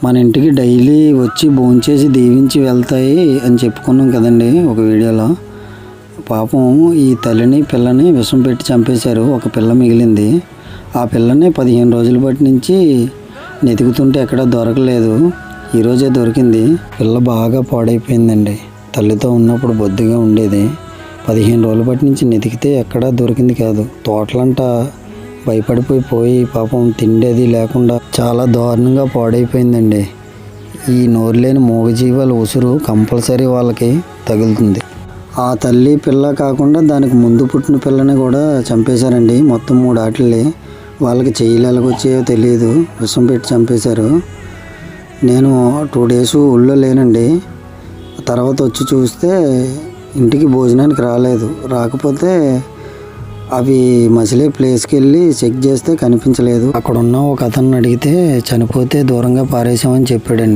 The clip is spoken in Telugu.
మన ఇంటికి డైలీ వచ్చి భోంచేసి దీవించి వెళ్తాయి అని చెప్పుకున్నాం కదండి ఒక వీడియోలో. పాపం ఈ తల్లిని పిల్లని విషం పెట్టి చంపేశారు. ఒక పిల్ల మిగిలింది. ఆ పిల్లని 15 రోజుల బట్టి నుంచి వెతుకుతుంటే ఎక్కడా దొరకలేదు. ఈరోజే దొరికింది. పిల్ల బాగా పాడైపోయిందండి. తల్లితో ఉన్నప్పుడు బొద్దుగా ఉండేది. 15 రోజుల బట్టి నుంచి వెతికితే ఎక్కడా దొరికింది కాదు. తోటలంటా భయపడిపోయి పాపం తిండేది లేకుండా చాలా దారుణంగా పాడైపోయిందండి. ఈ నోరులేని మూగజీవాల ఉసురు కంపల్సరీ వాళ్ళకి తగులుతుంది. ఆ తల్లి పిల్ల కాకుండా దానికి ముందు పుట్టిన పిల్లని కూడా చంపేశారండి. మొత్తం 3 ఆటల్ని. వాళ్ళకి చెయ్యిలు ఎలాగొచ్చాయో తెలియదు. విషం పెట్టి చంపేశారు. నేను 2 డేస్ ఊళ్ళో లేనండి. తర్వాత వచ్చి చూస్తే ఇంటికి భోజనానికి రాకపోతే అవి మసిలే ప్లేస్కి వెళ్ళి చెక్ చేస్తే కనిపించలేదు. అక్కడ ఉన్న ఒక అతన్ని అడిగితే చనిపోతే దూరంగా పారేసామని చెప్పాడండి.